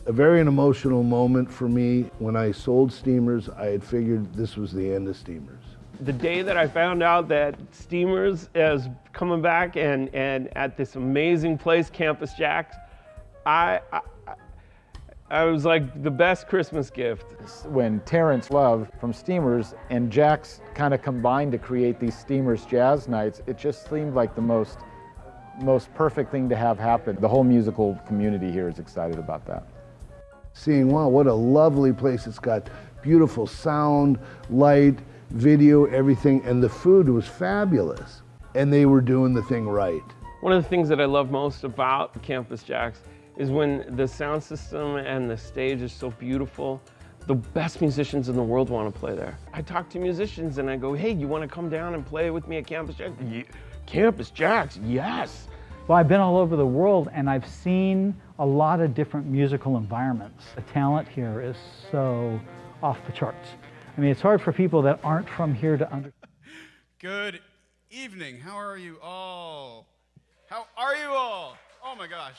a very emotional moment for me. When I sold Steamers, I had figured this was the end of Steamers. The day that I found out that Steamers is coming back and at this amazing place, CampusJAX, I was like the best Christmas gift. When Terrence Love from Steamers and JAX kind of combined to create these Steamers Jazz Nights, it just seemed like the most perfect thing to have happen. The whole musical community here is excited about that. Seeing, wow, what a lovely place. It's got beautiful sound, light, video, everything, and the food was fabulous. And they were doing the thing right. One of the things that I love most about CampusJAX is when the sound system and the stage is so beautiful, the best musicians in the world want to play there. I talk to musicians and I go, hey, you want to come down and play with me at CampusJAX? Yeah. CampusJAX, yes. Well, I've been all over the world and I've seen a lot of different musical environments. The talent here is so off the charts. I mean, it's hard for people that aren't from here to understand. Good evening. How are you all? How are you all? Oh my gosh.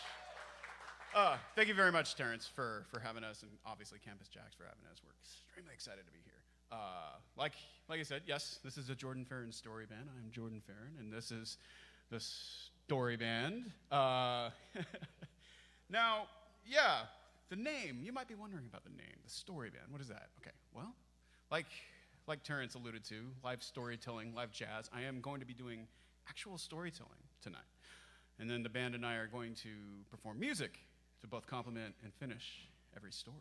Thank you very much, Terrence, for having us, and obviously CampusJAX for having us. We're extremely excited to be here. Like I said, yes, this is a Jordan Ferrin Storyband. I'm Jordan Ferrin, and this is the Storyband. Now, yeah, the name. You might be wondering about the name, the Storyband. What is that? Okay, well, like Terrence alluded to, live storytelling, live jazz. I am going to be doing actual storytelling tonight, and then the band and I are going to perform music to both complement and finish every story.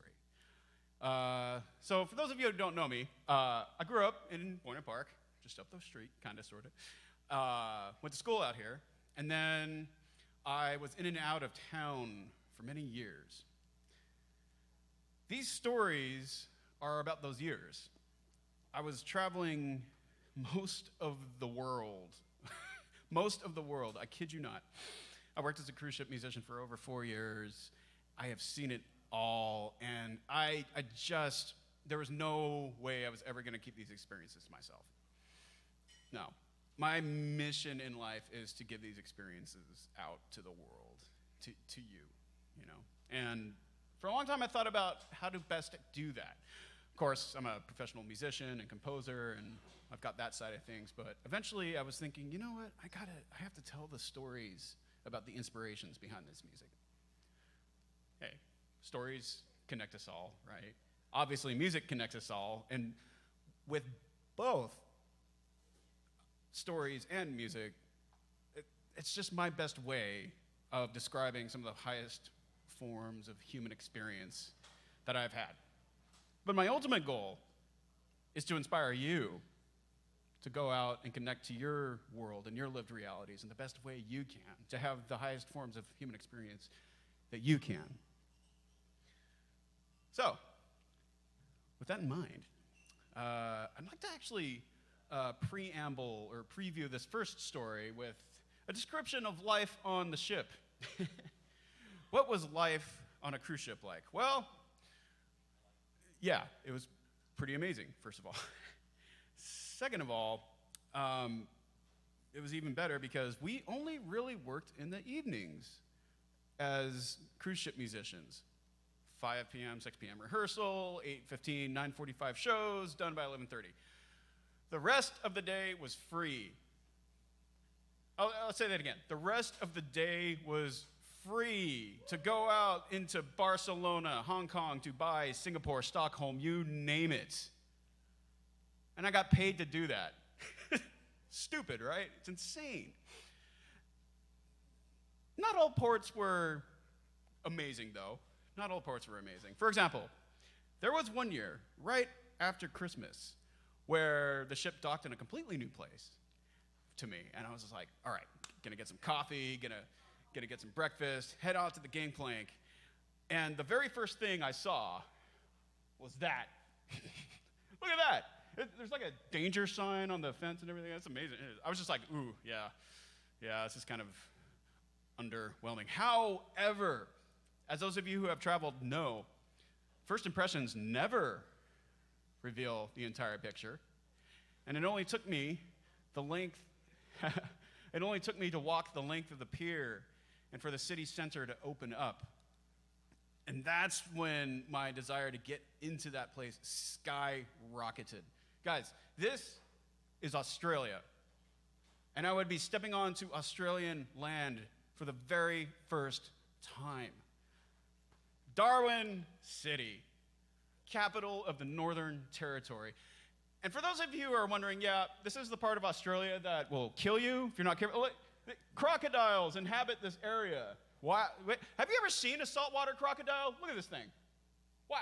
So for those of you who don't know me, I grew up in Boynton Park, just up the street, kind of, sort of. Went to school out here, and then I was in and out of town for many years. These stories are about those years. I was traveling most of the world. Most of the world, I kid you not. I worked as a cruise ship musician for over 4 years. I have seen it all, and there was no way I was ever going to keep these experiences to myself. No. My mission in life is to give these experiences out to the world, to you, you know. And for a long time, I thought about how to best do that. Of course, I'm a professional musician and composer, and I've got that side of things, but eventually I was thinking, you know what, I have to tell the stories about the inspirations behind this music. Hey, stories connect us all, right? Obviously, music connects us all, and with both stories and music, it's just my best way of describing some of the highest forms of human experience that I've had. But my ultimate goal is to inspire you to go out and connect to your world and your lived realities in the best way you can, to have the highest forms of human experience that you can. So, with that in mind, I'd like to actually preamble or preview this first story with a description of life on the ship. What was life on a cruise ship like? Well, yeah, it was pretty amazing, first of all. Second of all, it was even better because we only really worked in the evenings as cruise ship musicians. 5 p.m., 6 p.m. rehearsal, 8:15, 9:45 shows, done by 11:30. The rest of the day was free. I'll say that again. The rest of the day was free to go out into Barcelona, Hong Kong, Dubai, Singapore, Stockholm, you name it. And I got paid to do that. Stupid, right? It's insane. Not all ports were amazing, though. Not all ports were amazing. For example, there was one year, right after Christmas, where the ship docked in a completely new place to me. And I was just like, all right, gonna get some coffee, gonna get some breakfast, head out to the gangplank. And the very first thing I saw was that. Look at that. There's like a danger sign on the fence and everything. That's amazing. I was just like, ooh, yeah, this is kind of underwhelming. However, as those of you who have traveled know, first impressions never reveal the entire picture. And it only took me to walk the length of the pier and for the city center to open up. And that's when my desire to get into that place skyrocketed. Guys, this is Australia. And I would be stepping onto Australian land for the very first time. Darwin City, capital of the Northern Territory. And for those of you who are wondering, yeah, this is the part of Australia that will kill you if you're not careful. Crocodiles inhabit this area. Why? Wait, have you ever seen a saltwater crocodile? Look at this thing. Wow.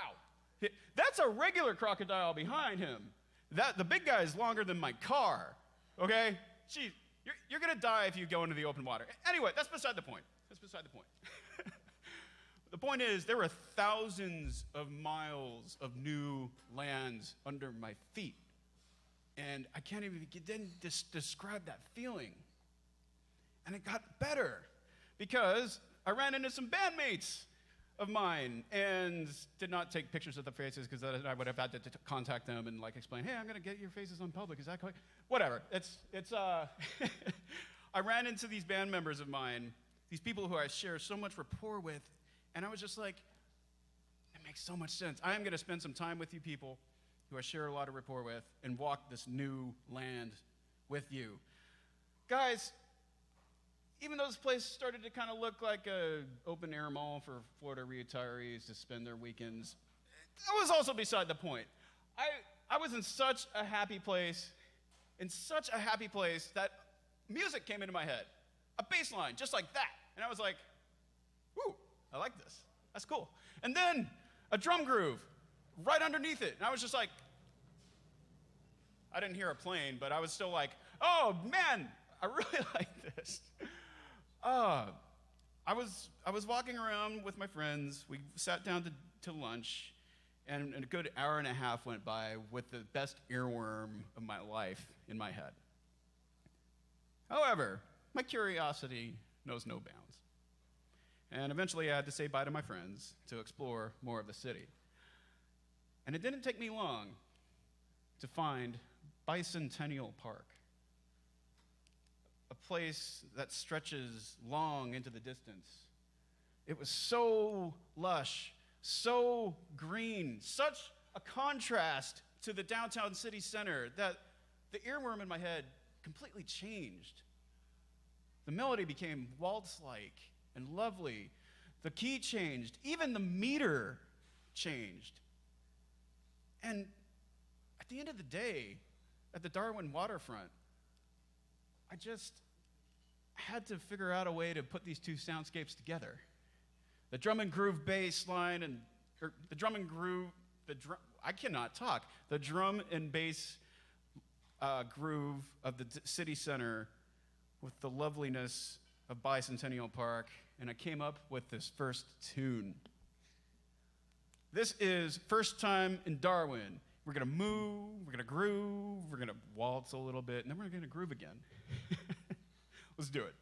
That's a regular crocodile behind him. The big guy is longer than my car, okay? Gee, you're going to die if you go into the open water. Anyway, that's beside the point. That's beside the point. The point is, there were thousands of miles of new lands under my feet. And I can't even begin to describe that feeling. And it got better because I ran into some bandmates of mine and did not take pictures of the faces because I would have had to contact them and like explain, hey, I'm going to get your faces on public. Is that correct? Whatever. I ran into these band members of mine, these people who I share so much rapport with, and I was just like, it makes so much sense. I am going to spend some time with you people who I share a lot of rapport with and walk this new land with you. Guys, even though this place started to kind of look like an open-air mall for Florida retirees to spend their weekends, that was also beside the point. I was in such a happy place, that music came into my head, a bass line, just like that. And I was like, woo, I like this. That's cool. And then a drum groove right underneath it. And I was just like, I didn't hear a plane, but I was still like, oh, man, I really like this. I was walking around with my friends. We sat down to lunch, and a good hour and a half went by with the best earworm of my life in my head. However, my curiosity knows no bounds. And eventually I had to say bye to my friends to explore more of the city. And it didn't take me long to find Bicentennial Park, a place that stretches long into the distance. It was so lush, so green, such a contrast to the downtown city center that the earworm in my head completely changed. The melody became waltz-like and lovely. The key changed. Even the meter changed. And at the end of the day, at the Darwin waterfront, I just had to figure out a way to put these two soundscapes together. The drum and groove bass line the drum and bass groove of the city center with the loveliness of Bicentennial Park, and I came up with this first tune. This is First Time in Darwin. We're gonna move, we're gonna groove, we're gonna waltz a little bit, and then we're gonna groove again. Let's do it.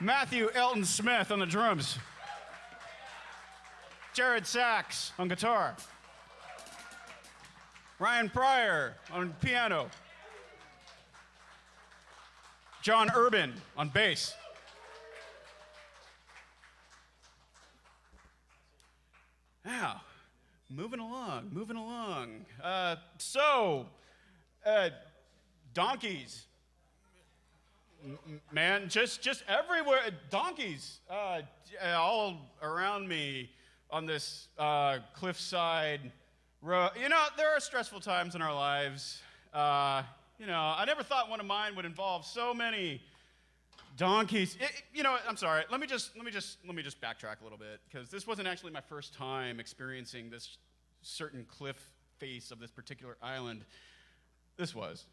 Matthew Elton Smith on the drums. Jared Sachs on guitar. Ryan Pryor on piano. John Urban on bass. Now, moving along. Donkeys. Man, just everywhere. Donkeys all around me on this cliffside road. You know, there are stressful times in our lives. You know, I never thought one of mine would involve so many donkeys. You know, I'm sorry. Let me just backtrack a little bit, because this wasn't actually my first time experiencing this certain cliff face of this particular island. This was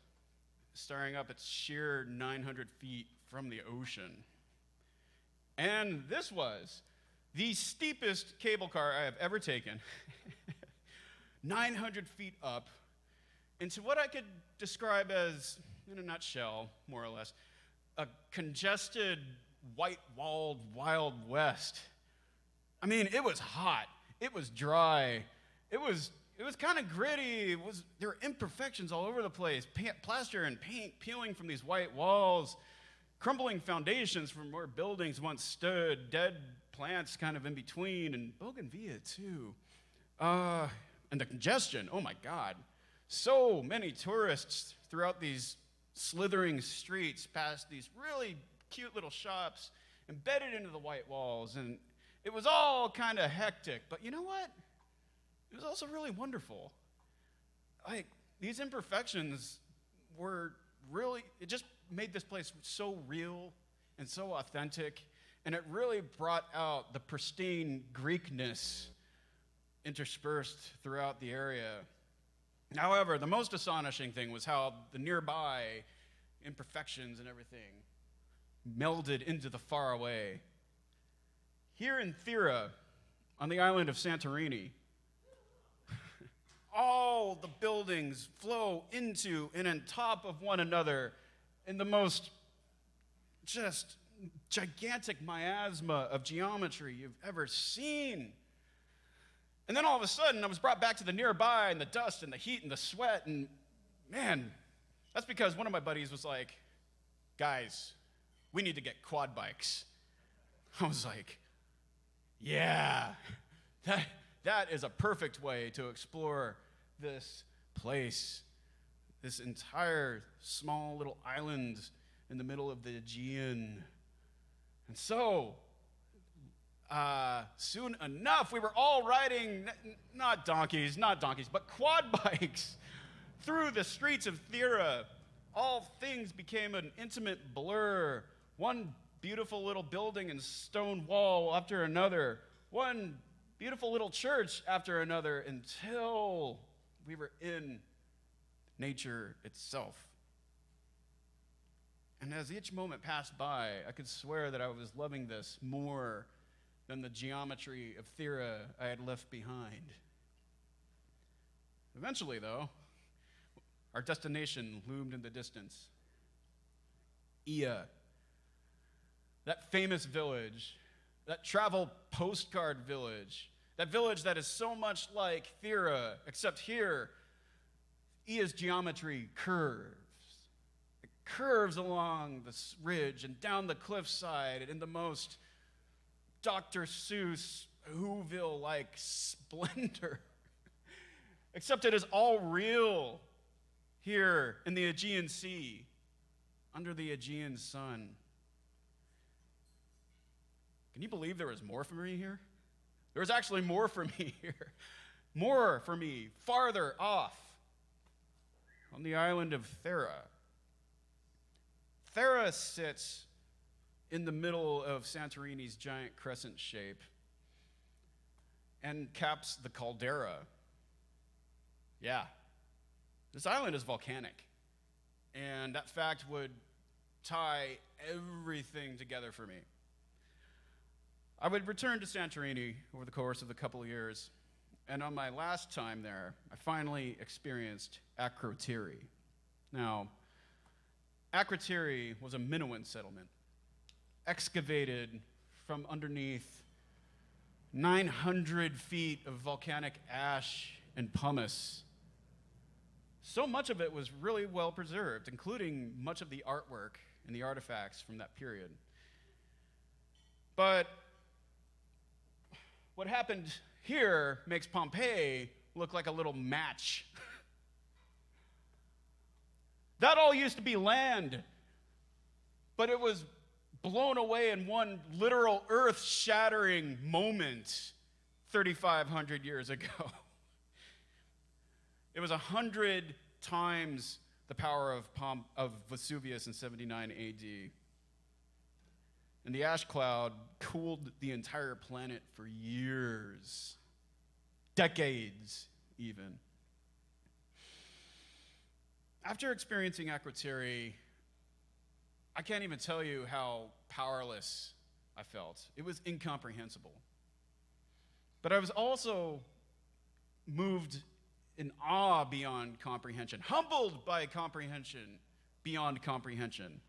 staring up at sheer 900 feet from the ocean. And this was the steepest cable car I have ever taken. 900 feet up into what I could describe as, in a nutshell, more or less, a congested, white-walled Wild West. I mean, it was hot. It was dry. It was kind of gritty. There were imperfections all over the place. Plaster and paint peeling from these white walls, crumbling foundations from where buildings once stood, dead plants kind of in between, and bougainvillea too. And the congestion, oh my God. So many tourists throughout these slithering streets, past these really cute little shops embedded into the white walls, and it was all kind of hectic. But you know what? It was also really wonderful. Like, these imperfections were really, it just made this place so real and so authentic, and it really brought out the pristine Greekness interspersed throughout the area. However, the most astonishing thing was how the nearby imperfections and everything melded into the far away. Here in Thera, on the island of Santorini, all the buildings flow into and on top of one another in the most just gigantic miasma of geometry you've ever seen. And then all of a sudden, I was brought back to the nearby, and the dust and the heat and the sweat, and man, that's because one of my buddies was like, guys, we need to get quad bikes. I was like, yeah, that is a perfect way to explore this place, this entire small little island in the middle of the Aegean. And so, soon enough, we were all riding, not donkeys, but quad bikes through the streets of Thera. All things became an intimate blur. One beautiful little building and stone wall after another. One beautiful little church after another, until we were in nature itself. And as each moment passed by, I could swear that I was loving this more than the geometry of Thera I had left behind. Eventually, though, our destination loomed in the distance. Ia, that famous village, that travel postcard village, that village that is so much like Thera, except here, Ia's geometry curves. It curves along this ridge and down the cliffside in the most Dr. Seuss, Whoville-like splendor. Except it is all real here in the Aegean Sea, under the Aegean sun. Can you believe there was more for me here? There was actually more for me here. More for me farther off on the island of Thera. Thera sits in the middle of Santorini's giant crescent shape and caps the caldera. Yeah, this island is volcanic, and that fact would tie everything together for me. I would return to Santorini over the course of a couple of years, and on my last time there, I finally experienced Akrotiri. Now, Akrotiri was a Minoan settlement excavated from underneath 900 feet of volcanic ash and pumice. So much of it was really well preserved, including much of the artwork and the artifacts from that period. But what happened here makes Pompeii look like a little match. That all used to be land, but it was blown away in one literal earth-shattering moment 3,500 years ago. It was 100 times the power of Vesuvius in 79 AD. And the ash cloud cooled the entire planet for years, decades even. After experiencing Akrotiri, I can't even tell you how powerless I felt. It was incomprehensible. But I was also moved in awe beyond comprehension, humbled by comprehension beyond comprehension.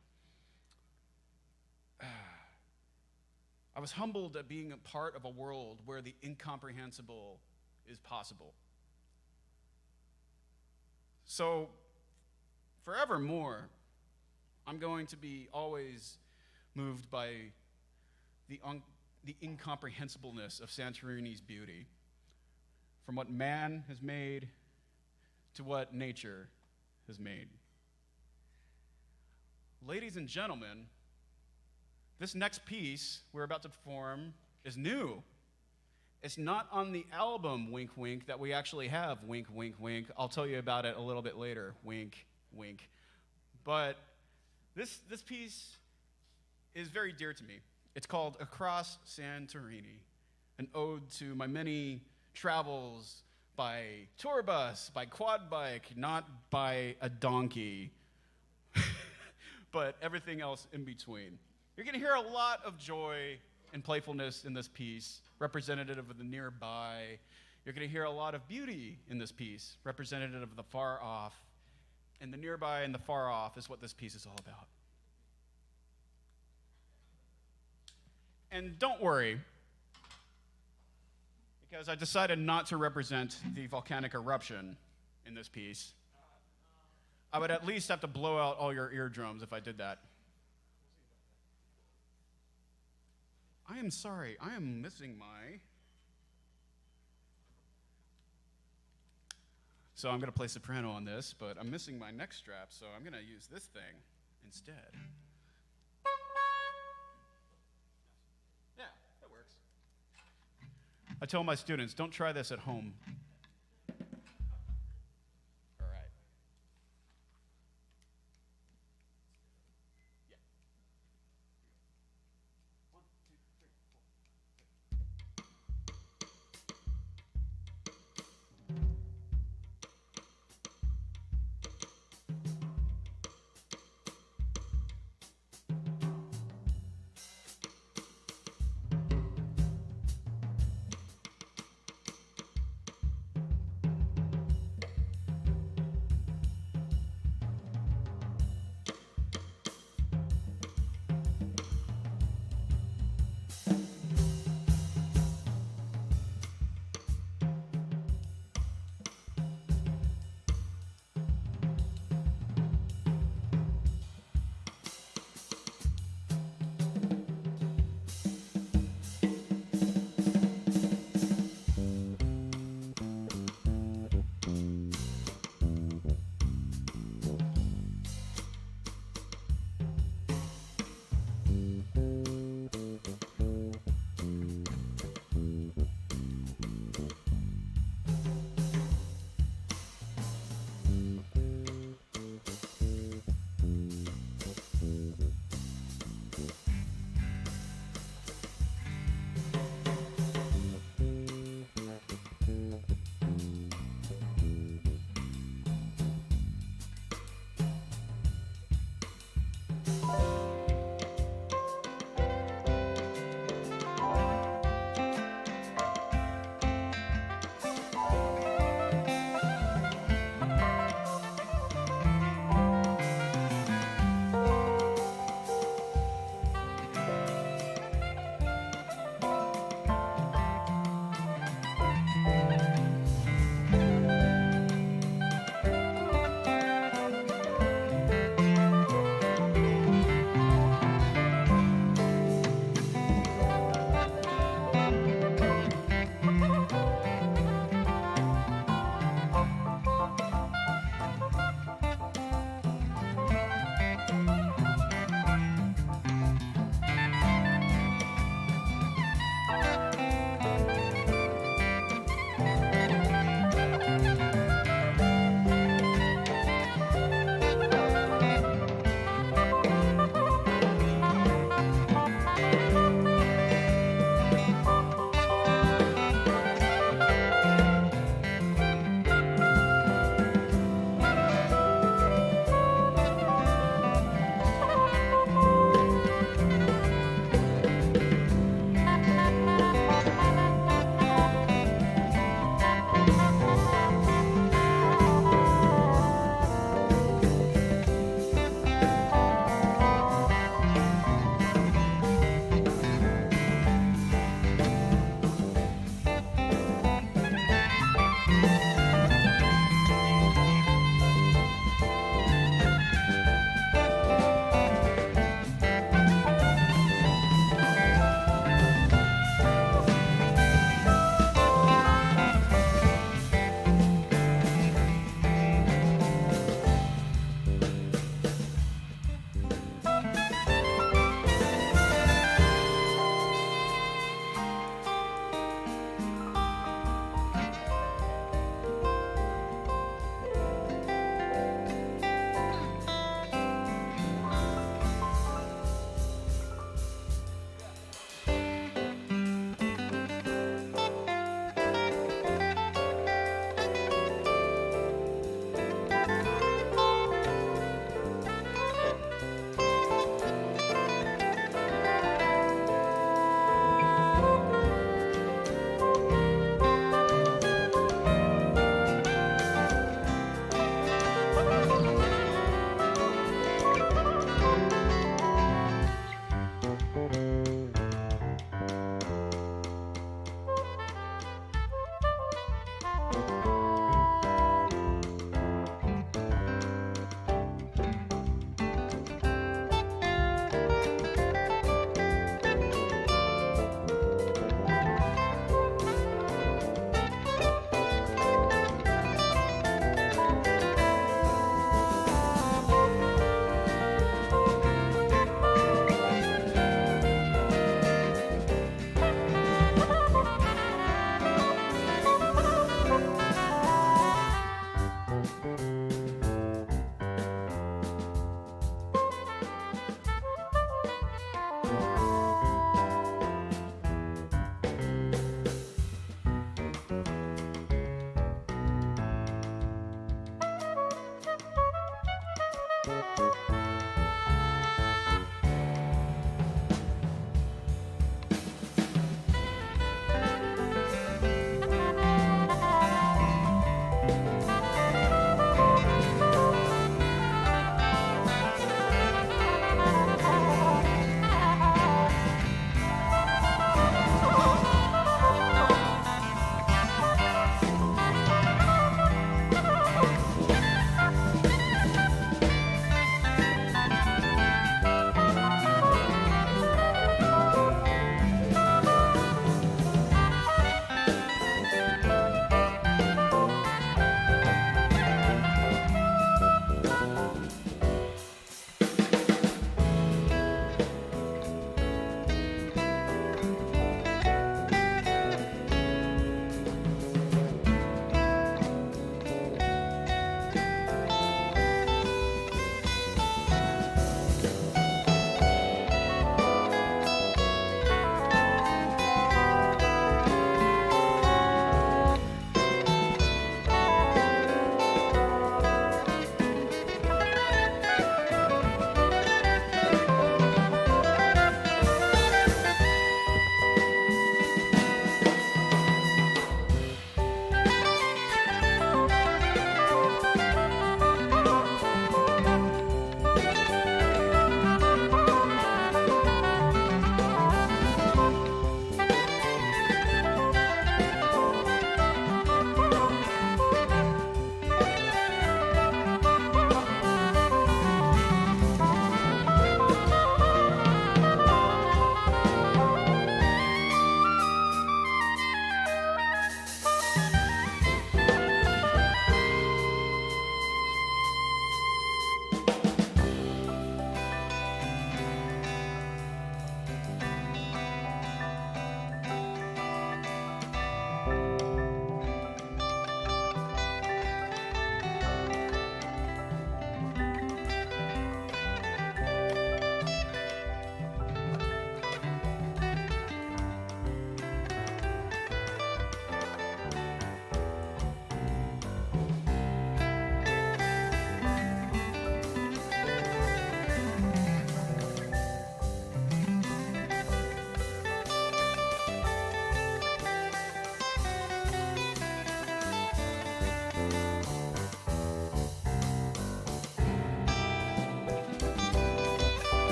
I was humbled at being a part of a world where the incomprehensible is possible. So, forevermore, I'm going to be always moved by the incomprehensibleness of Santorini's beauty, from what man has made to what nature has made. Ladies and gentlemen, this next piece we're about to perform is new. It's not on the album, wink, wink, that we actually have, wink, wink, wink. I'll tell you about it a little bit later, wink, wink. But this piece is very dear to me. It's called Across Santorini, an ode to my many travels by tour bus, by quad bike, not by a donkey, but everything else in between. You're going to hear a lot of joy and playfulness in this piece, representative of the nearby. You're going to hear a lot of beauty in this piece, representative of the far off. And the nearby and the far off is what this piece is all about. And don't worry, because I decided not to represent the volcanic eruption in this piece. I would at least have to blow out all your eardrums if I did that. I am sorry, I am missing my... So I'm gonna play soprano on this, but I'm missing my neck strap, so I'm gonna use this thing instead. Yeah, that works. I tell my students, don't try this at home. All right. Yeah. 1, 2, 3, 4.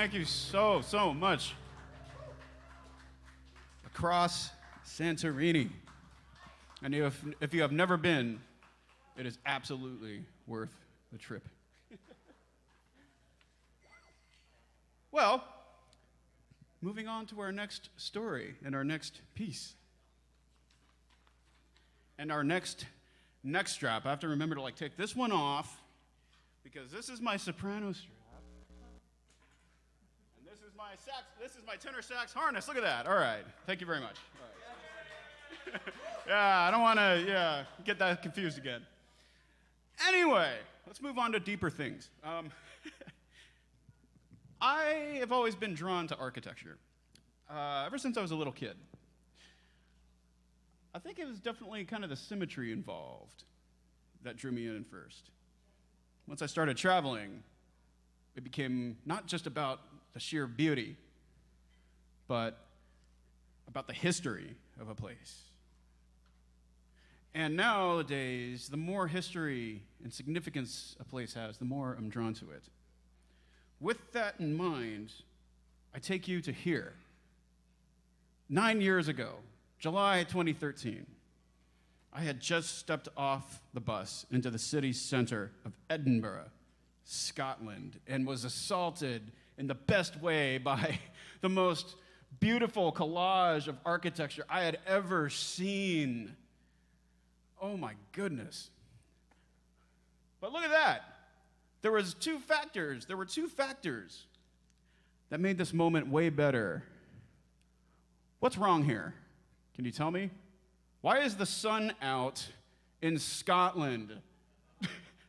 Thank you so much. Across Santorini. And if you have never been, it is absolutely worth the trip. Well, moving on to our next story and our next piece. And our next strap. I have to remember to take this one off because this is my soprano strap. And this is my tenor sax harness. Look at that. All right. Thank you very much. All right. Yeah, I don't want to get that confused again. Anyway, let's move on to deeper things. I have always been drawn to architecture ever since I was a little kid. I think it was definitely kind of the symmetry involved that drew me in first. Once I started traveling, it became not just about the sheer beauty, but about the history of a place. And nowadays, the more history and significance a place has, the more I'm drawn to it. With that in mind, I take you to here. 9 years ago, July 2013, I had just stepped off the bus into the city center of Edinburgh, Scotland, and was assaulted in the best way by the most beautiful collage of architecture I had ever seen. Oh my goodness. But look at that. There were two factors that made this moment way better. What's wrong here? Can you tell me? Why is the sun out in Scotland?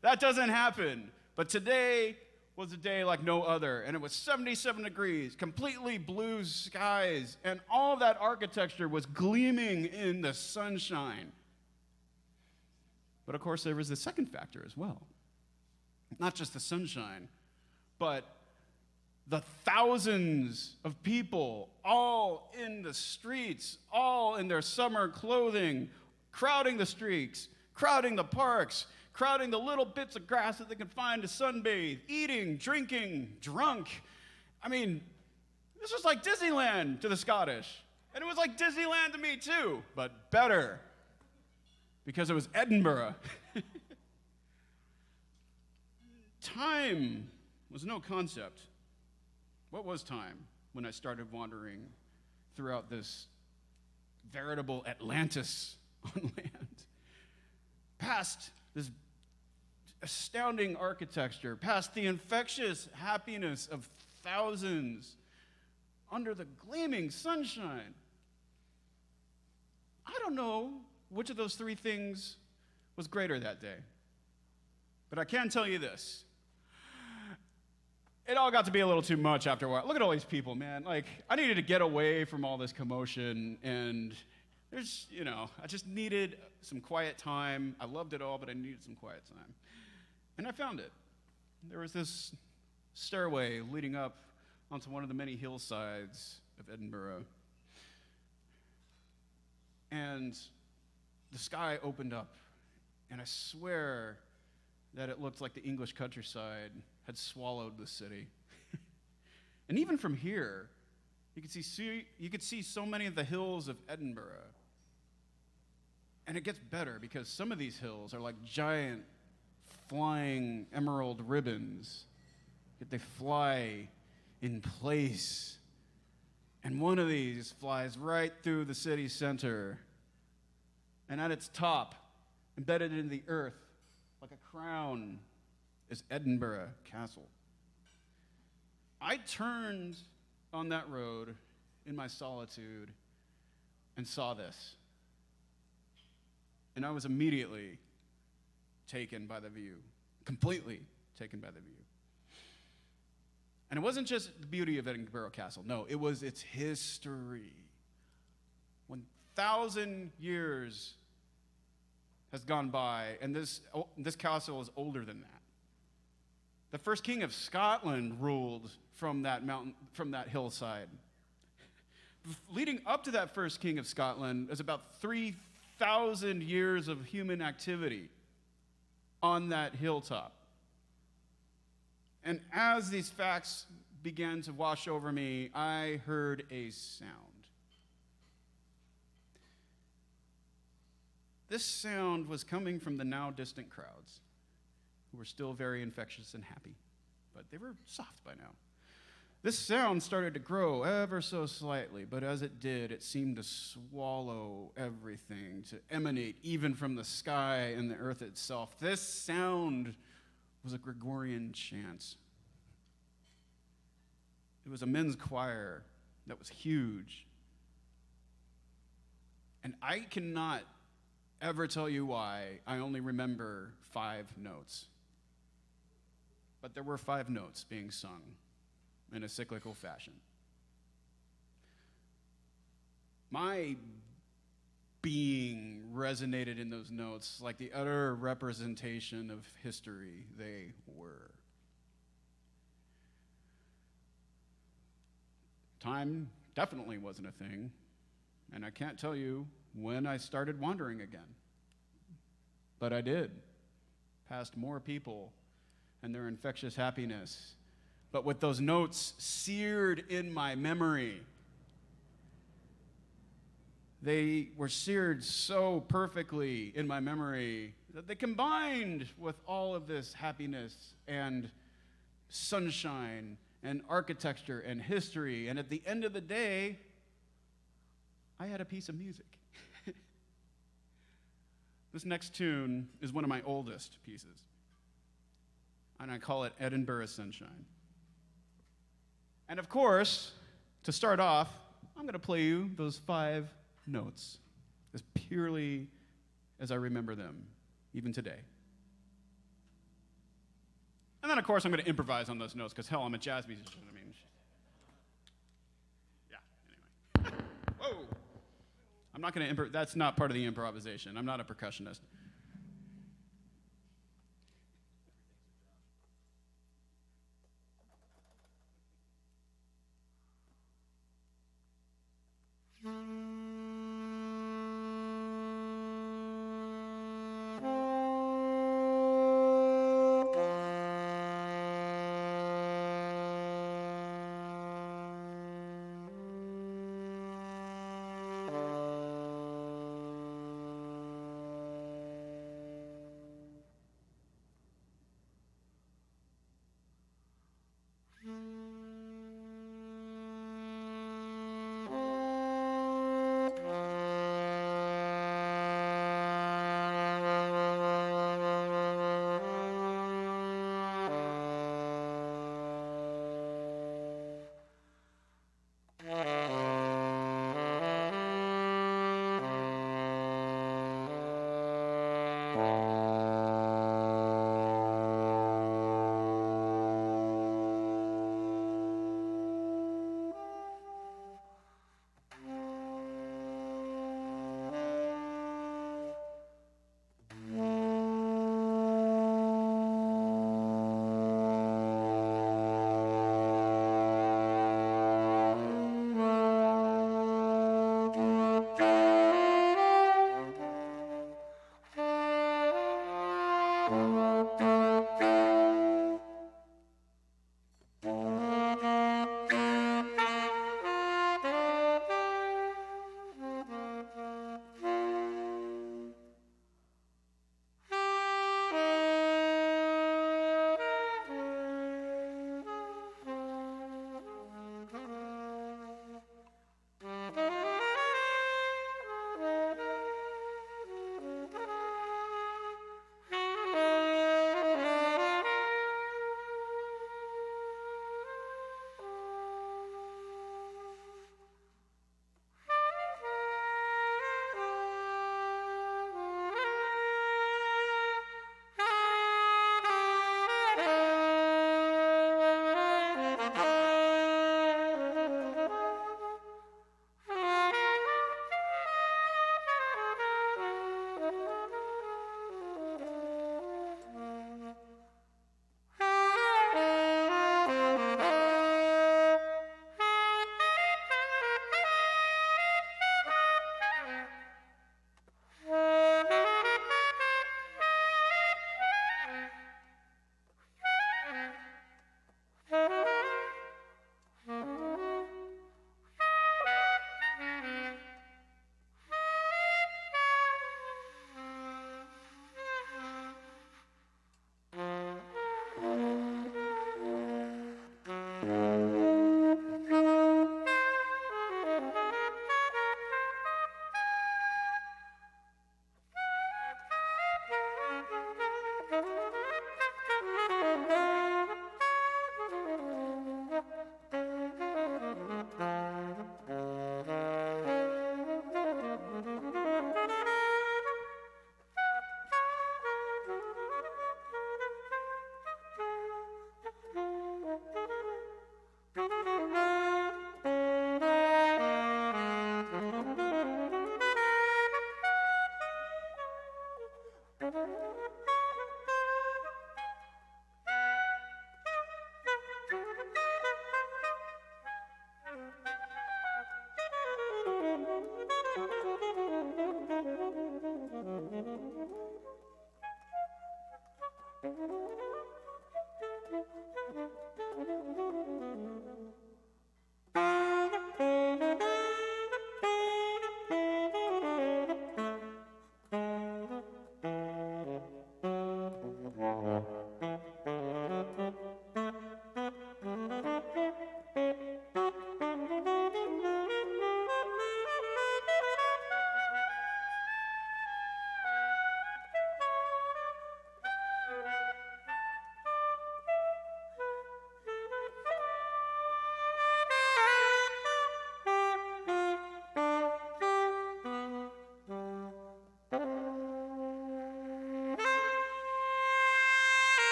That doesn't happen. But today was a day like no other, and it was 77 degrees, completely blue skies, and all that architecture was gleaming in the sunshine. But of course, there was the second factor as well. Not just the sunshine, but the thousands of people all in the streets, all in their summer clothing, crowding the streets, crowding the parks, crowding the little bits of grass that they can find to sunbathe, eating, drinking, drunk. I mean, this was like Disneyland to the Scottish. And it was like Disneyland to me too, but better, because it was Edinburgh. Time was no concept. What was time when I started wandering throughout this veritable Atlantis on land? Past this astounding architecture, past the infectious happiness of thousands under the gleaming sunshine. I don't know which of those three things was greater that day, but I can tell you this. It all got to be a little too much after a while. Look at all these people, man. I needed to get away from all this commotion, and I just needed some quiet time. I loved it all, but I needed some quiet time. And I found it. There was this stairway leading up onto one of the many hillsides of Edinburgh. And the sky opened up, and I swear that it looked like the English countryside had swallowed the city. And even from here, you could see so many of the hills of Edinburgh. And it gets better because some of these hills are like giant flying emerald ribbons. Yet they fly in place. And one of these flies right through the city center. And at its top, embedded in the earth like a crown, is Edinburgh Castle. I turned on that road in my solitude and saw this. And I was immediately taken by the view, completely taken by the view. And it wasn't just the beauty of Edinburgh Castle. No, it was its history. 1,000 years has gone by, and this castle is older than that. The first king of Scotland ruled from that mountain, from that hillside. Leading up to that first king of Scotland is about 3,000 years of human activity on that hilltop. And as these facts began to wash over me, I heard a sound. This sound was coming from the now distant crowds, who were still very infectious and happy, but they were soft by now. This sound started to grow ever so slightly, but as it did, it seemed to swallow everything, to emanate even from the sky and the earth itself. This sound was a Gregorian chant. It was a men's choir that was huge. And I cannot ever tell you why I only remember 5 notes. But there were 5 notes being sung in a cyclical fashion. My being resonated in those notes like the utter representation of history they were. Time definitely wasn't a thing, and I can't tell you when I started wandering again. But I did, past more people and their infectious happiness, but with those notes seared in my memory. They were seared so perfectly in my memory that they combined with all of this happiness and sunshine and architecture and history, and at the end of the day, I had a piece of music. This next tune is one of my oldest pieces, and I call it Edinburgh Sunshine. And of course, to start off, I'm going to play you those 5 notes as purely as I remember them, even today. And then, of course, I'm going to improvise on those notes, because hell, I'm a jazz musician. I mean, yeah, anyway. Whoa! I'm not going to that's not part of the improvisation. I'm not a percussionist.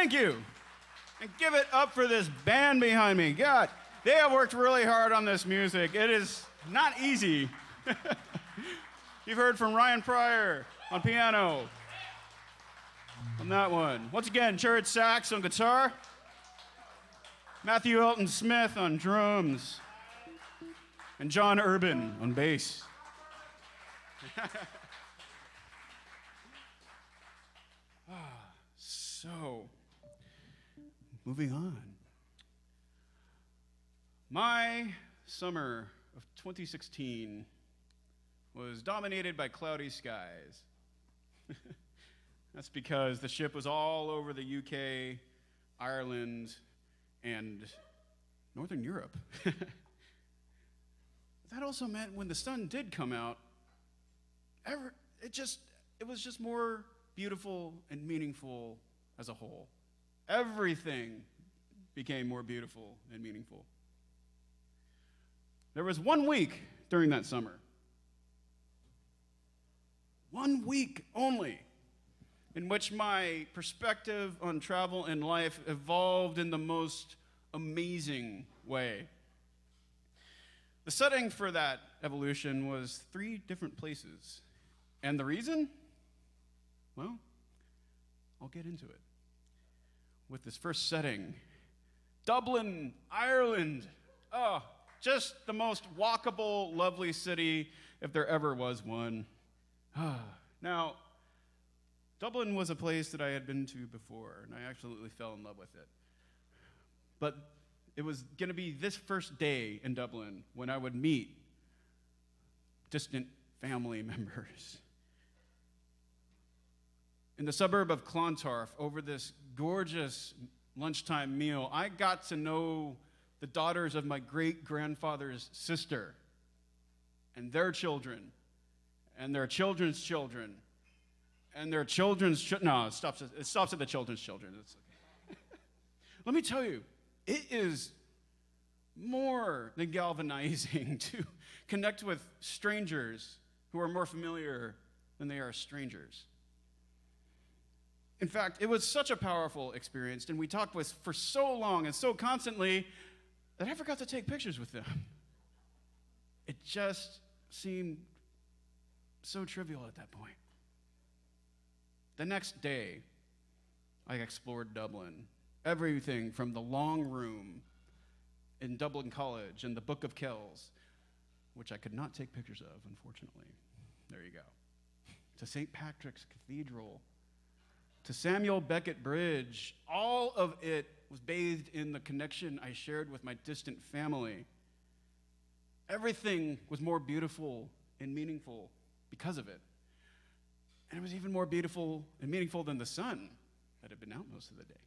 Thank you. And give it up for this band behind me. God, they have worked really hard on this music. It is not easy. You've heard from Ryan Pryor on piano. On that one. Once again, Jared Sachs on guitar. Matthew Elton Smith on drums. And John Urban on bass. So, moving on. My summer of 2016 was dominated by cloudy skies. That's because the ship was all over the UK, Ireland, and Northern Europe. That also meant when the sun did come out, it was just more beautiful and meaningful as a whole. Everything became more beautiful and meaningful. There was 1 week during that summer, 1 week only, in which my perspective on travel and life evolved in the most amazing way. The setting for that evolution was 3 different places. And the reason? Well, I'll get into it. With this first setting, Dublin, Ireland. Oh, just the most walkable, lovely city if there ever was one. Now, Dublin was a place that I had been to before, and I absolutely fell in love with it. But it was going to be this first day in Dublin when I would meet distant family members. In the suburb of Clontarf, over this gorgeous lunchtime meal, I got to know the daughters of my great-grandfather's sister and their children and their children's children and their children's no, it stops at the children's children. It's okay. Let me tell you, it is more than galvanizing to connect with strangers who are more familiar than they are strangers. In fact, it was such a powerful experience, and we talked for so long and so constantly that I forgot to take pictures with them. It just seemed so trivial at that point. The next day, I explored Dublin. Everything from the Long Room in Dublin College and the Book of Kells, which I could not take pictures of, unfortunately. There you go. To St. Patrick's Cathedral, to Samuel Beckett Bridge. All of it was bathed in the connection I shared with my distant family. Everything was more beautiful and meaningful because of it. And it was even more beautiful and meaningful than the sun that had been out most of the day.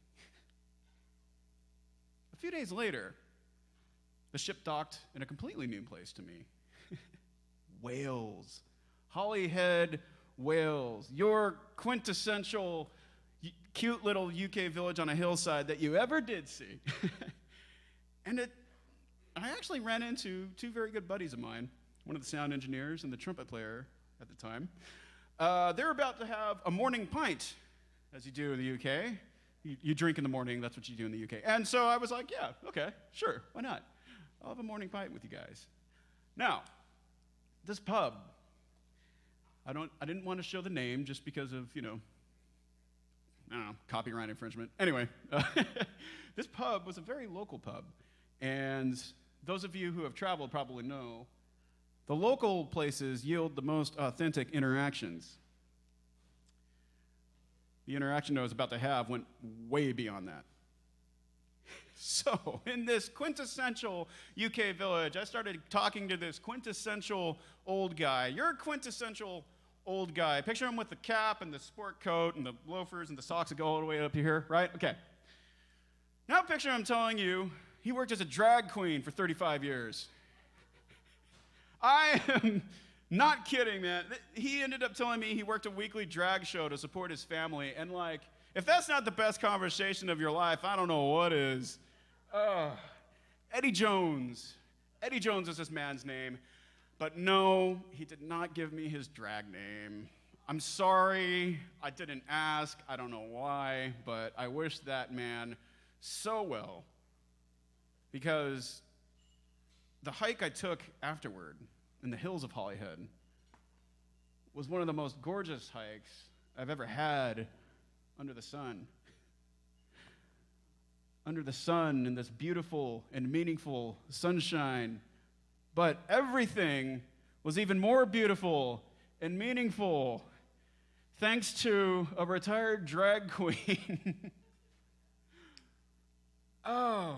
A few days later, the ship docked in a completely new place to me. Wales. Holyhead, Wales. Your quintessential cute little UK village on a hillside that you ever did see. And I actually ran into 2 very good buddies of mine, one of the sound engineers and the trumpet player at the time. They were about to have a morning pint, as you do in the UK. You drink in the morning, that's what you do in the UK. And so I was like, yeah, okay, sure, why not? I'll have a morning pint with you guys. Now, this pub, I didn't want to show the name just because of, I don't know, copyright infringement. Anyway, this pub was a very local pub. And those of you who have traveled probably know the local places yield the most authentic interactions. The interaction I was about to have went way beyond that. So, in this quintessential UK village, I started talking to this quintessential old guy. You're a quintessential old guy. Picture him with the cap and the sport coat and the loafers and the socks that go all the way up here, right? Okay. Now picture him telling you he worked as a drag queen for 35 years. I am not kidding, man. He ended up telling me he worked a weekly drag show to support his family. And if that's not the best conversation of your life, I don't know what is. Eddie Jones. Eddie Jones is this man's name. But no, he did not give me his drag name. I'm sorry, I didn't ask, I don't know why, but I wish that man so well, because the hike I took afterward in the hills of Holyhead was one of the most gorgeous hikes I've ever had under the sun. Under the sun in this beautiful and meaningful sunshine, but everything was even more beautiful and meaningful thanks to a retired drag queen. Oh,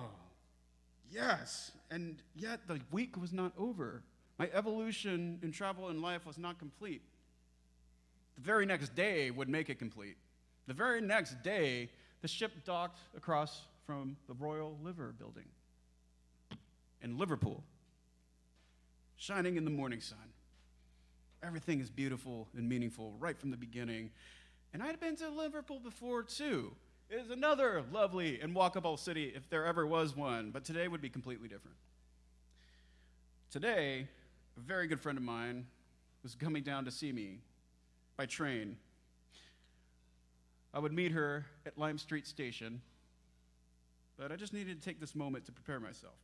yes. And yet the week was not over. My evolution in travel and life was not complete. The very next day would make it complete. The very next day, the ship docked across from the Royal Liver Building in Liverpool, shining in the morning sun. Everything is beautiful and meaningful right from the beginning. And I'd been to Liverpool before too. It is another lovely and walkable city if there ever was one, but today would be completely different. Today, a very good friend of mine was coming down to see me by train. I would meet her at Lime Street Station, but I just needed to take this moment to prepare myself.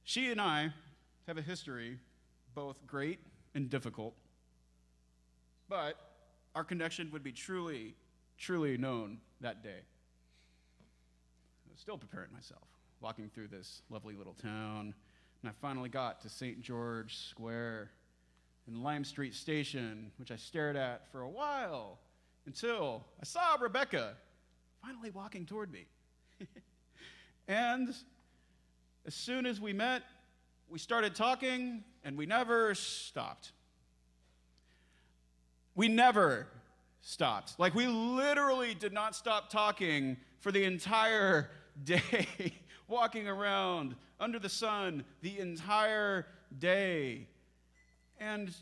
She and I have a history, both great and difficult, but our connection would be truly, truly known that day. I was still preparing myself, walking through this lovely little town, and I finally got to St. George Square and Lime Street Station, which I stared at for a while until I saw Rebecca finally walking toward me. And as soon as we met, we started talking, and we never stopped. We never stopped. Like, we literally did not stop talking for the entire day, walking around under the sun the entire day. And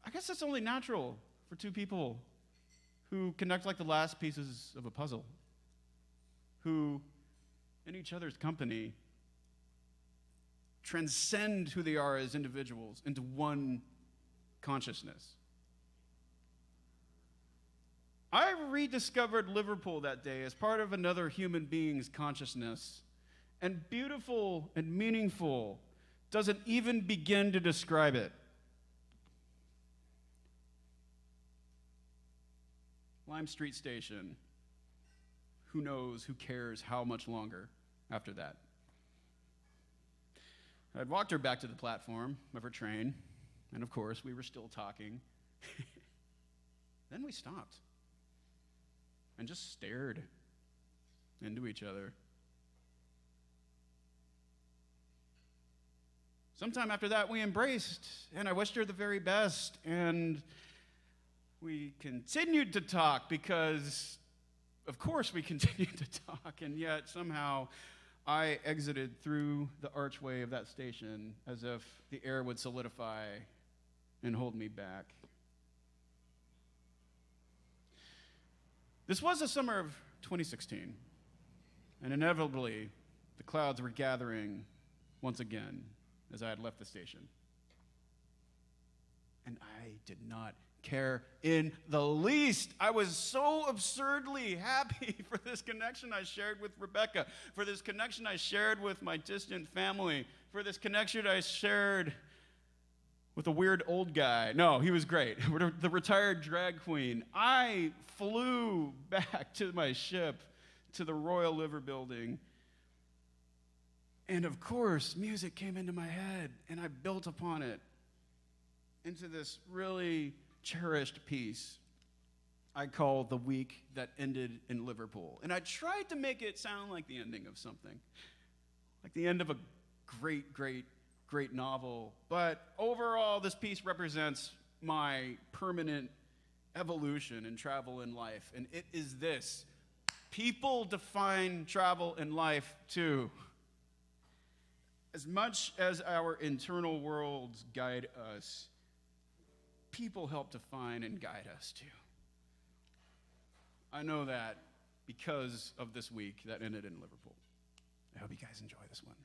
I guess that's only natural for two people who connect like the last pieces of a puzzle, who, in each other's company, transcend who they are as individuals into one consciousness. I rediscovered Liverpool that day as part of another human being's consciousness, and beautiful and meaningful doesn't even begin to describe it. Lime Street Station. Who knows, who cares how much longer after that? I'd walked her back to the platform of her train, and of course, we were still talking. Then we stopped and just stared into each other. Sometime after that, we embraced, and I wished her the very best, and we continued to talk because, of course, we continued to talk, and yet somehow I exited through the archway of that station as if the air would solidify and hold me back. This was the summer of 2016, and inevitably, the clouds were gathering once again as I had left the station. And I did not care in the least. I was so absurdly happy for this connection I shared with Rebecca, for this connection I shared with my distant family, for this connection I shared with a weird old guy. No, he was great. The retired drag queen. I flew back to my ship, to the Royal Liver Building. And of course, music came into my head, and I built upon it into this really cherished piece I call The Week That Ended in Liverpool. And I tried to make it sound like the ending of something, like the end of a great, great, great novel. But overall, this piece represents my permanent evolution in travel and life. And it is this: people define travel and life too. As much as our internal worlds guide us, people help define and guide us too. I know that because of this week that ended in Liverpool. I hope you guys enjoy this one.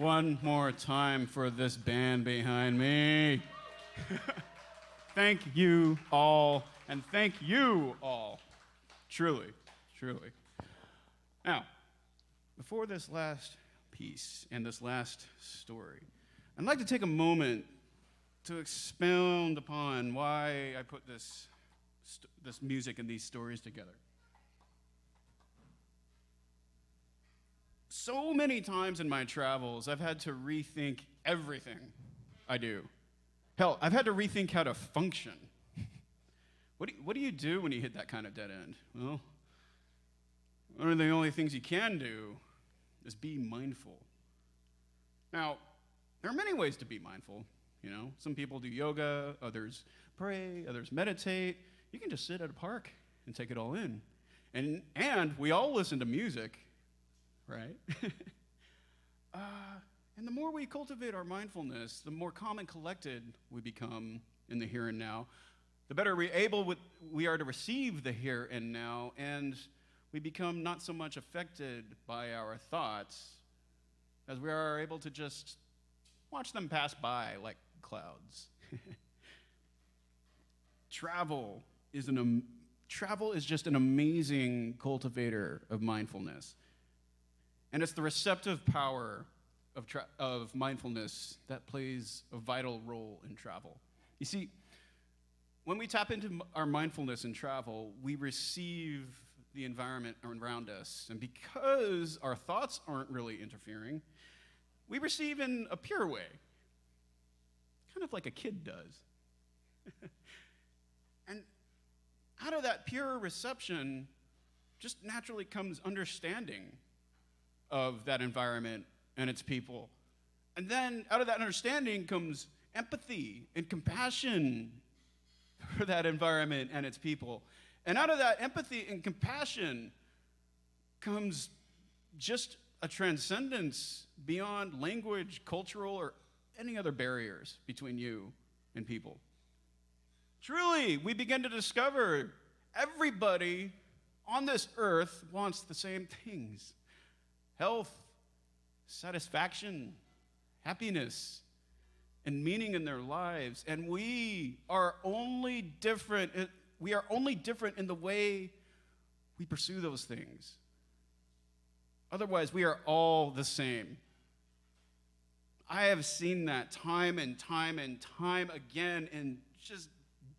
one more time for this band behind me. Thank you all, and thank you all. Truly, truly. Now, before this last piece and this last story, I'd like to take a moment to expound upon why I put this music and these stories together. So many times in my travels, I've had to rethink everything I do. Hell, I've had to rethink how to function. What do you do when you hit that kind of dead end? Well, one of the only things you can do is be mindful. Now, there are many ways to be mindful. You know, some people do yoga, others pray, others meditate. You can just sit at a park and take it all in. And we all listen to music, right? And the more we cultivate our mindfulness, the more calm and collected we become in the here and now, the better we are to receive the here and now, and we become not so much affected by our thoughts as we are able to just watch them pass by like clouds. Travel is just an amazing cultivator of mindfulness. And it's the receptive power of mindfulness that plays a vital role in travel. You see, when we tap into our mindfulness in travel, we receive the environment around us. And because our thoughts aren't really interfering, we receive in a pure way, kind of like a kid does. And out of that pure reception just naturally comes understanding of that environment and its people. And then out of that understanding comes empathy and compassion for that environment and its people. And out of that empathy and compassion comes just a transcendence beyond language, cultural, or any other barriers between you and people. Truly, we begin to discover everybody on this earth wants the same things: health, satisfaction, happiness, and meaning in their lives. And we are only different in the way we pursue those things. Otherwise, we are all the same. I have seen that time and time and time again, and just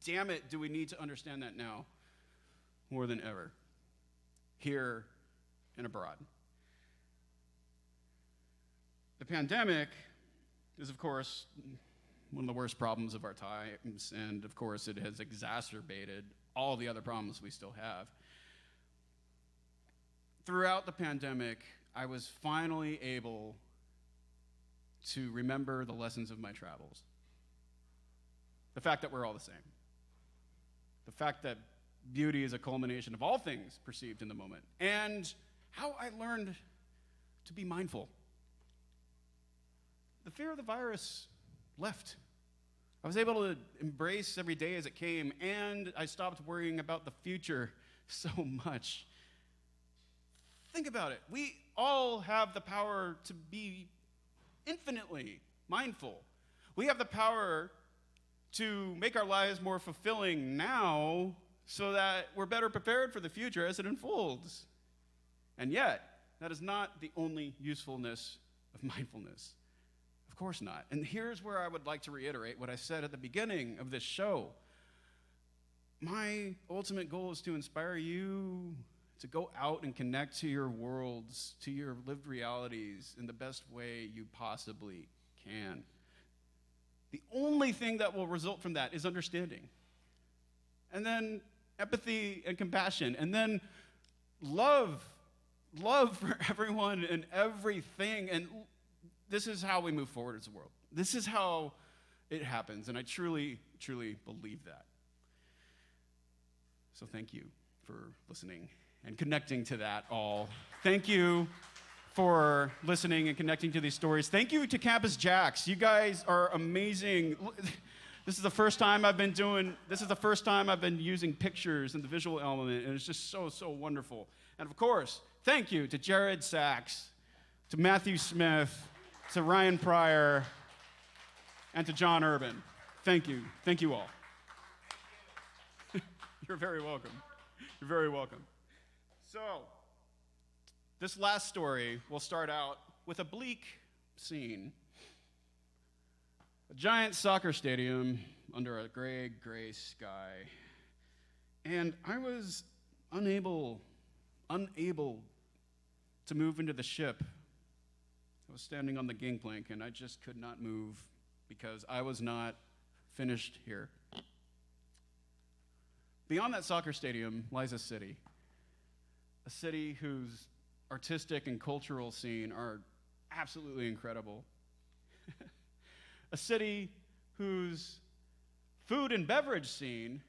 damn it, do we need to understand that now more than ever, here and abroad. The pandemic is, of course, one of the worst problems of our times, and of course it has exacerbated all the other problems we still have. Throughout the pandemic, I was finally able to remember the lessons of my travels. The fact that we're all the same. The fact that beauty is a culmination of all things perceived in the moment. And how I learned to be mindful. The fear of the virus left. I was able to embrace every day as it came, and I stopped worrying about the future so much. Think about it. We all have the power to be infinitely mindful. We have the power to make our lives more fulfilling now so that we're better prepared for the future as it unfolds. And yet, that is not the only usefulness of mindfulness. Of course not. And here's where I would like to reiterate what I said at the beginning of this show. My ultimate goal is to inspire you to go out and connect to your worlds, to your lived realities in the best way you possibly can. The only thing that will result from that is understanding. And then empathy and compassion. And then love for everyone and everything. And this is how we move forward as a world. This is how it happens. And I truly, truly believe that. So thank you for listening and connecting to that all. Thank you for listening and connecting to these stories. Thank you to MetaJAX. You guys are amazing. This is the first time I've been using pictures and the visual element, and it's just so, so wonderful. And of course, thank you to Jared Sachs, to Matthew Smith, to Ryan Pryor, and to John Urban. Thank you. Thank you all. You're very welcome. You're very welcome. So, this last story will start out with a bleak scene. A giant soccer stadium under a gray, gray sky. And I was unable to move into the ship. I was standing on the gangplank and I just could not move because I was not finished here. Beyond that soccer stadium lies a city whose artistic and cultural scene are absolutely incredible. A city whose food and beverage scene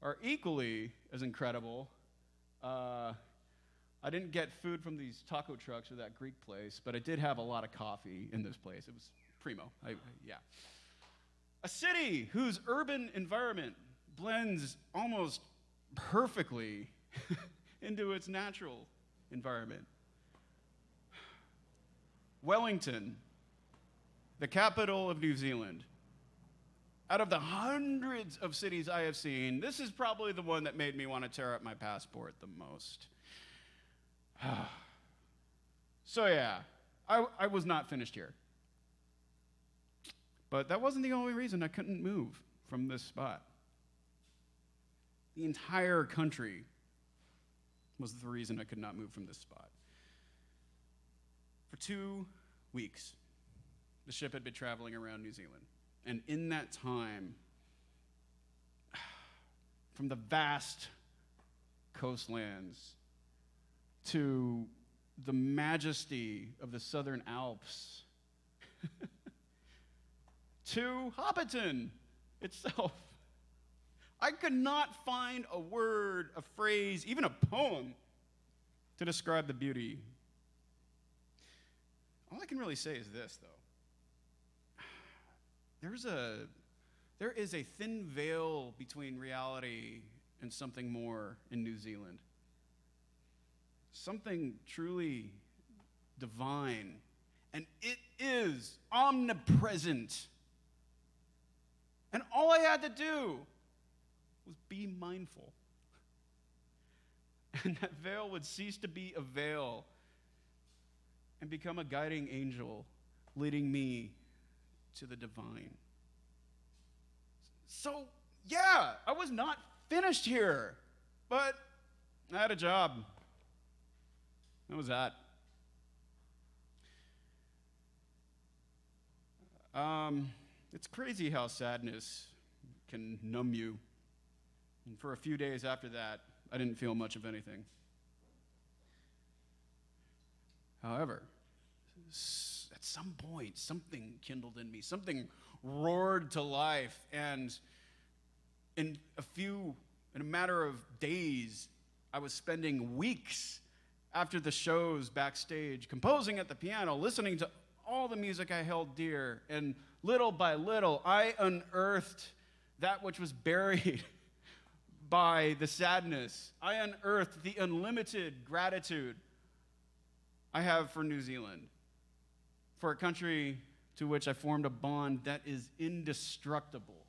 are equally as incredible. I didn't get food from these taco trucks or that Greek place, but I did have a lot of coffee in this place. It was primo. Yeah. A city whose urban environment blends almost perfectly into its natural environment. Wellington, the capital of New Zealand. Out of the hundreds of cities I have seen, this is probably the one that made me want to tear up my passport the most. So yeah, I was not finished here. But that wasn't the only reason I couldn't move from this spot. The entire country was the reason I could not move from this spot. For 2 weeks, the ship had been traveling around New Zealand. And in that time, from the vast coastlands to the majesty of the Southern Alps, to Hobbiton itself, I could not find a word, a phrase, even a poem to describe the beauty. All I can really say is this, though. There is a thin veil between reality and something more in New Zealand. Something truly divine. And it is omnipresent. And all I had to do was be mindful. And that veil would cease to be a veil and become a guiding angel leading me to the divine. So, yeah, I was not finished here, but I had a job. That was that. It's crazy how sadness can numb you. And for a few days after that, I didn't feel much of anything. However, at some point, something kindled in me. Something roared to life. And in a matter of days, I was spending weeks after the shows backstage, composing at the piano, listening to all the music I held dear. And little by little, I unearthed that which was buried by the sadness. I unearthed the unlimited gratitude I have for New Zealand, for a country to which I formed a bond that is indestructible.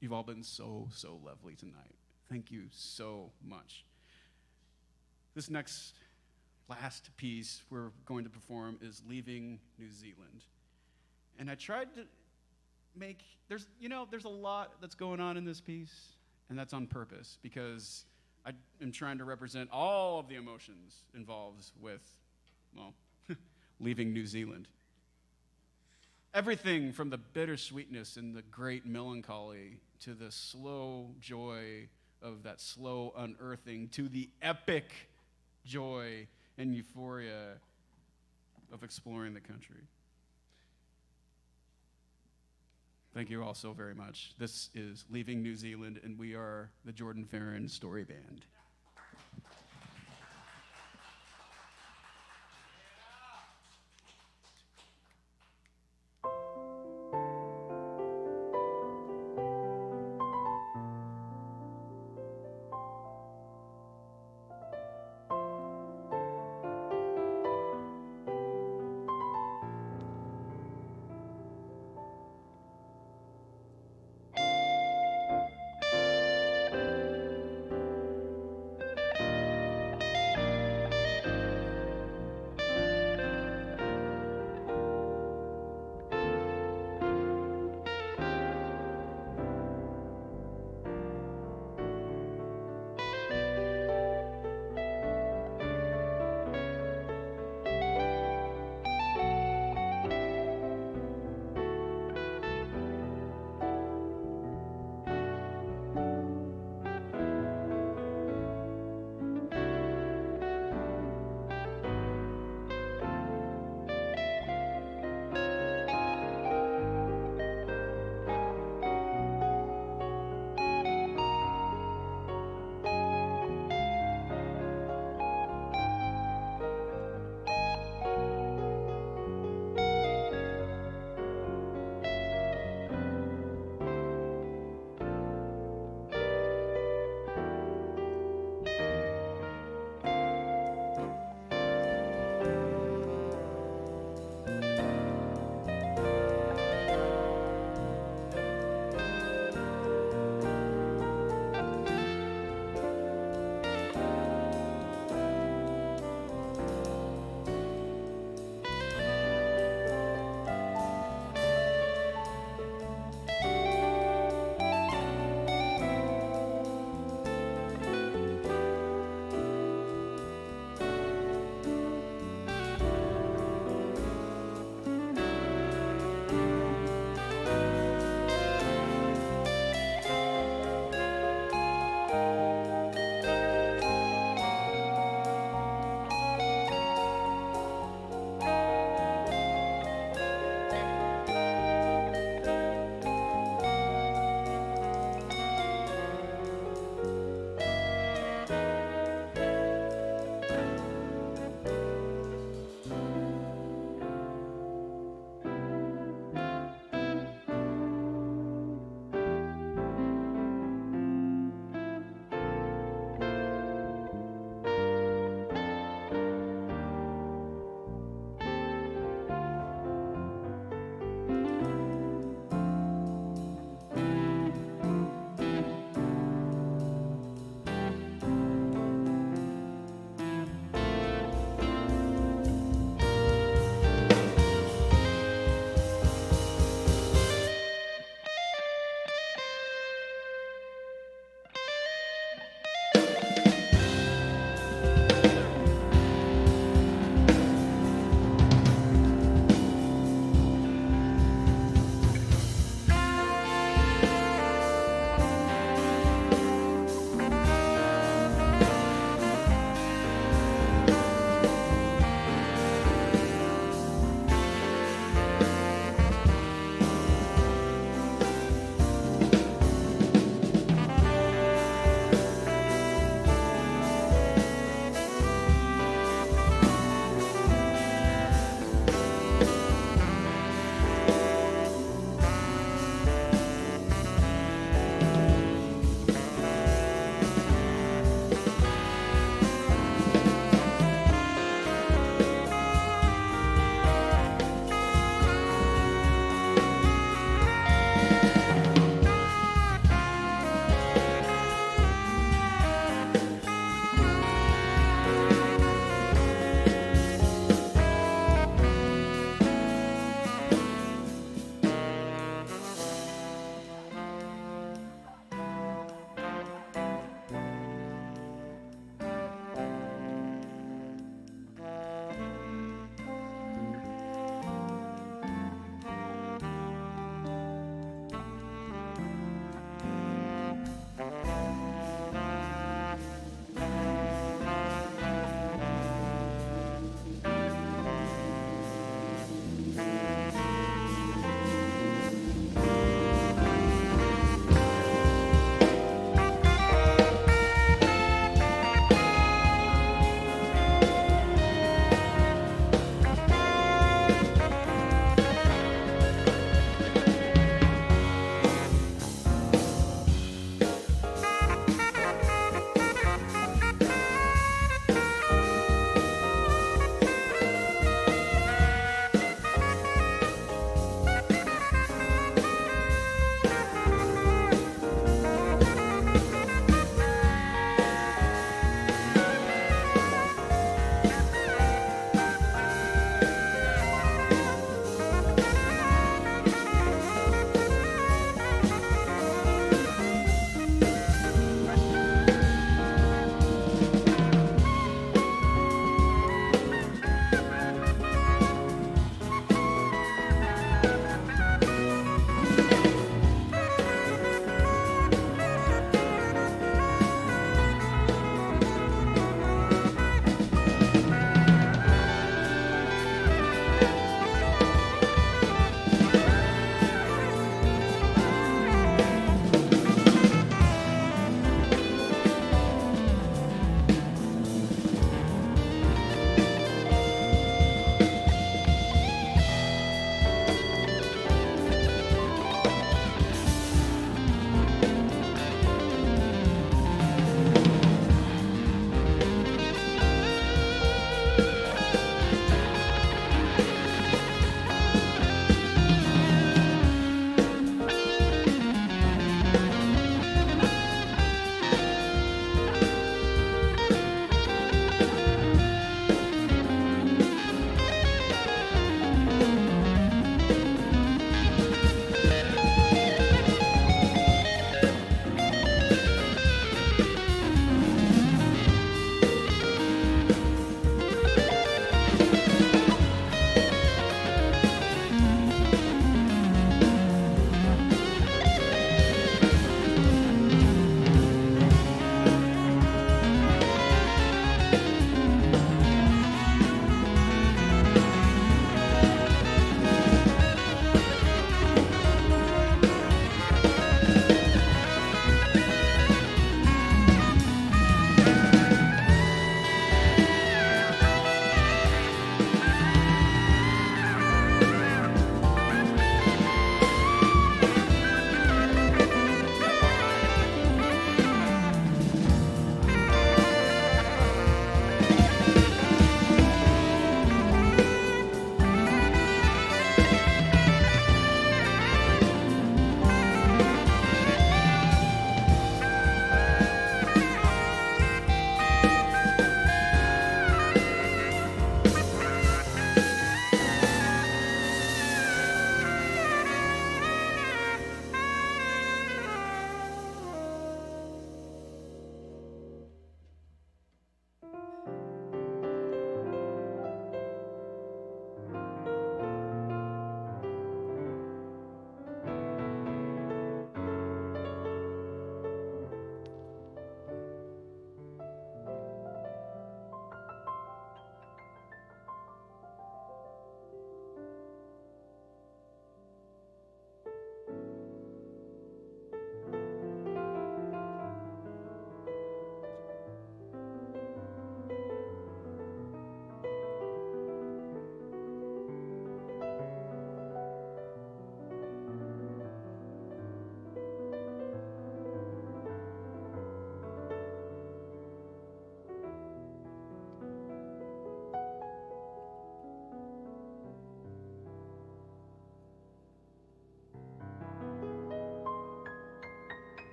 You've all been so, so lovely tonight. Thank you so much. This last piece we're going to perform is Leaving New Zealand. And I tried to there's a lot that's going on in this piece, and that's on purpose, because I am trying to represent all of the emotions involved with, leaving New Zealand. Everything from the bittersweetness and the great melancholy to the slow joy of that slow unearthing to the epic joy and euphoria of exploring the country. Thank you all so very much. This is Leaving New Zealand, and we are the Jordan Ferrin Storyband.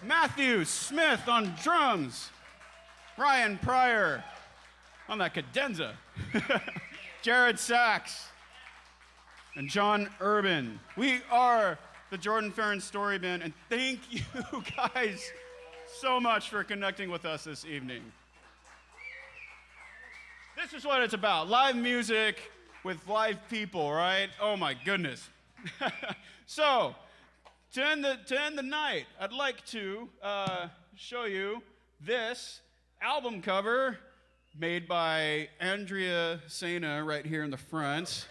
Matthew Smith on drums. Ryan Pryor on that cadenza. Jared Sachs. And John Urban. We are the Jordan Ferrin Storyband, and thank you guys so much for connecting with us this evening. This is what it's about, live music with live people, right? Oh my goodness. So, to end the night, I'd like to show you this album cover made by Andrea Sena right here in the front.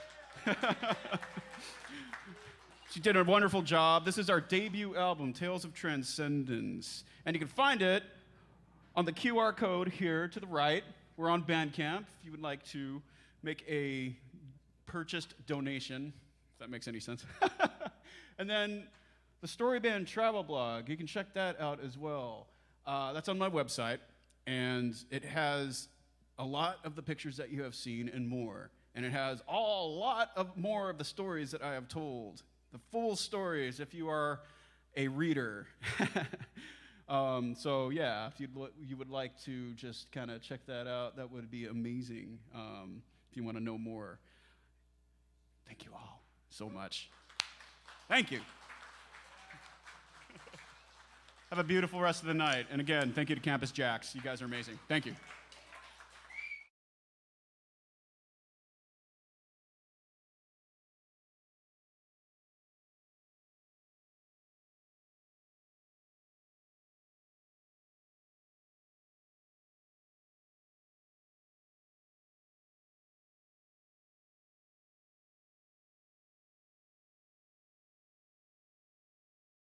She did a wonderful job. This is our debut album, Tales of Transcendence. And you can find it on the QR code here to the right. We're on Bandcamp if you would like to make a purchased donation, if that makes any sense. And then the Storyband travel blog, you can check that out as well. That's on my website, and it has a lot of the pictures that you have seen and more. And it has a lot of more of the stories that I have told. The full stories if you are a reader. So yeah, if you would like to just kind of check that out, that would be amazing if you want to know more. Thank you all so much. Thank you. Have a beautiful rest of the night. And again, thank you to MetaJAX. You guys are amazing. Thank you.